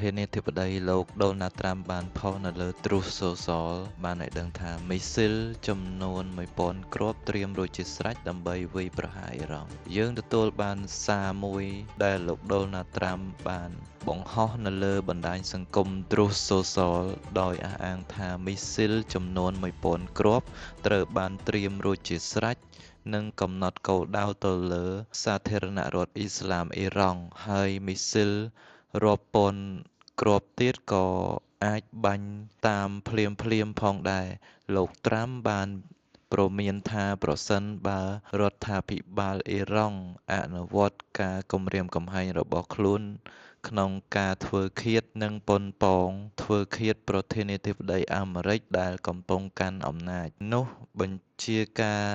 ធានាធិបតីលោកដូណាល់ត្រាំបានផុសនៅលើ Truth Social បានឲ្យដឹងថាមីស៊ីលចំនួន 1000 គ្រាប់ត្រៀមរួចជាស្រេចដើម្បីវាយប្រហារអ៊ីរ៉ង់យើងទទួលបានសារមួយដែលលោកដូណាល់ត្រាំបានបង្ហោះនៅលើបណ្ដាញសង្គម Truth Social ដោយអះអាងថាមីស៊ីលចំនួន 1000 គ្រាប់ត្រូវបានត្រៀមរួចជាស្រេចនិងកំណត់គោលដៅទៅលើសាធារណរដ្ឋអ៊ីស្លាមអ៊ីរ៉ង់ហើយមីស៊ីលរាប់ពាន់គ្រាប់ទៀតក៏អាចបាញ់តាមភ្លាមផងដែរលោកត្រាំបានព្រមានថាប្រសិនបើរដ្ឋាភិបាលអ៊ីរ៉ង់អនុវត្តការគំរាមកំហែងរបស់ខ្លួនក្នុងការធ្វើឃាតនិងប៉ុនប៉ងធ្វើឃាតប្រធានាធិបតីអាមេរិកដែលកំពុងកាន់អំណាចនោះបញ្ជាការ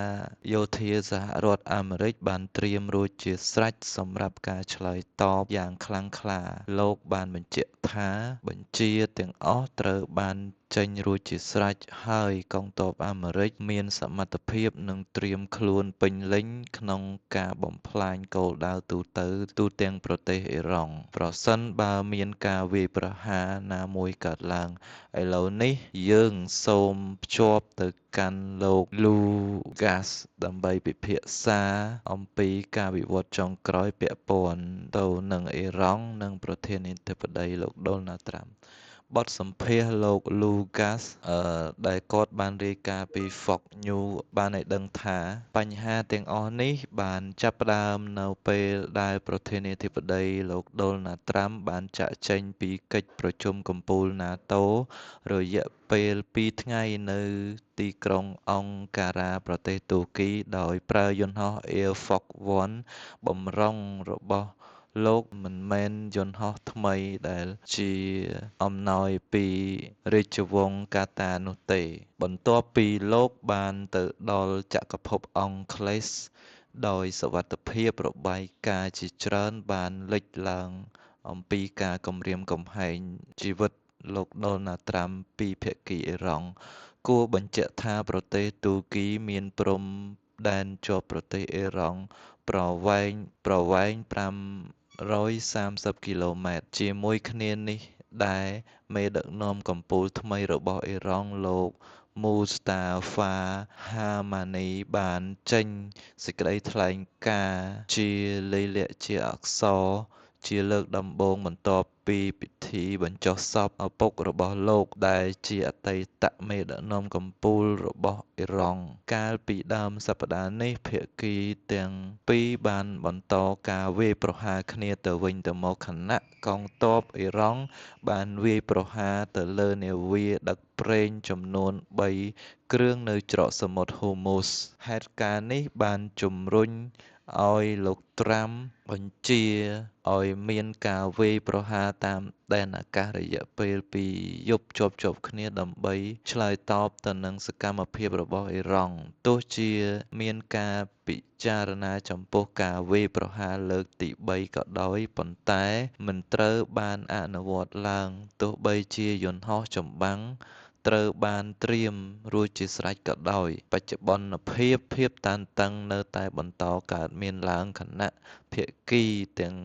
យោធាសហរដ្ឋអាមេរិកបានត្រៀមរួចជាស្រេចសម្រាប់ការឆ្លើយតបយ៉ាងខ្លាំងក្លាលោកបានបញ្ជាក់ថាបញ្ជាទាំងអស់ត្រូវបានចេញរួចជាស្រេចហើយកងទ័ពអាមេរិកមានសមត្ថភាពនិងត្រៀមខ្លួនពេញលេញក្នុងការបំផ្លាញគោលដៅទូទាំងប្រទេសអ៊ីរ៉ង់ប្រសិនបើមានការវាយប្រហារណាមួយកើតឡើងឥឡូវនេះយើងសូមភ្ជាប់ទៅកាន់លោក Lucas ដើម្បីពិភាក្សាអំពីការវិវត្តចុងក្រោយពាក់ព័ន្ធទៅនឹងអ៊ីរ៉ង់និងប្រធានាធិបតីលោកដូណាល់ត្រាំបទសម្ភាសន៍លោក Lucas ដែលគាត់បានរាយការណ៍ពី Fox News បានឲ្យដឹងថាបញ្ហាទាំងអស់នេះបានចាប់ផ្ដើមនៅពេលដែលប្រធានាធិបតីលោកដូណាល់ត្រាំបានចាកចេញពីកិច្ចប្រជុំកំពូល NATO រយៈពេល2ថ្ងៃនៅទីក្រុងអង្ការ៉ាប្រទេសតួគីដោយប្រើយន្តហោះ Air Force One បម្រុងរបស់លោកមិនមែនយន្តហោះថ្មីដែលជាអំណោយពីរាជវង្សកាតានោះទេបន្ទាប់ពីលោកបានទៅដល់ចក្រភពអង់គ្លេសដោយសុវត្ថិភាពរបាយការណ៍ជាច្រើនបានលេចឡើងអំពីការគំរាមកំហែងជីវិតលោកដូណាល់ត្រាំពីភាគីអ៊ីរ៉ង់គួរបញ្ជាក់ថាប្រទេសតួគីមានព្រំដែនជាប់ប្រទេសអ៊ីរ៉ង់ប្រវែង530 គីឡូម៉ែត្រជាមួយគ្នានេះដែរមេដឹកនាំកំពូលថ្មីរបស់អ៊ីរ៉ង់លោកមូស្តាហ្វាហាម៉ានីបានចេញសេចក្តីថ្លែងការណ៍ជាលាយលក្ខណ៍ជាអក្សរជាលើកដំបូងបន្ទាប់ពីពិធីបញ្ចុះសពឪពុករបស់លោកដែលជាអតីតមេដឹកនាំកំពូលរបស់អ៊ីរ៉ង់កាលពីដើមសប្តាហ៍នេះភាគីទាំងពីរបានបន្តការវាយប្រហារគ្នាទៅវិញទៅមកខណៈកងទ័ពអ៊ីរ៉ង់បានវាយប្រហារទៅលើនាវាដឹកប្រេងចំនួន3គ្រឿងនៅច្រកសមុទ្រហូមូសហេតុការណ៍នេះបានជំរុញឲ្យលោកត្រាំបញ្ជាឲ្យមានការវាយប្រហារតាមដែនអាកាសរយៈពេល2យប់ជាប់គ្នាដើម្បីឆ្លើយតបទៅនឹងសកម្មភាពរបស់អ៊ីរ៉ង់ទោះជាមានការពិចារណាចំពោះការវាយប្រហារលើកទី3ក៏ដោយប៉ុន្តែមិនត្រូវបានអនុវត្តឡើងទោះបីជាយន្តហោះចម្បាំងត្រូវបានត្រៀមរួចជាស្រេចក៏ដោយបច្ចុប្បន្នភាពតានតឹងនៅតែបន្តកើតមានឡើងខណៈភាគីទាំង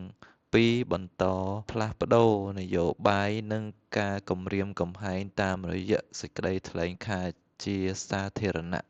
ពីរបន្តផ្លាស់ប្ដូរនយោបាយនិងការគំរាមកំហែងតាមរយៈសេចក្តីថ្លែងការណ៍ជាសាធារណៈ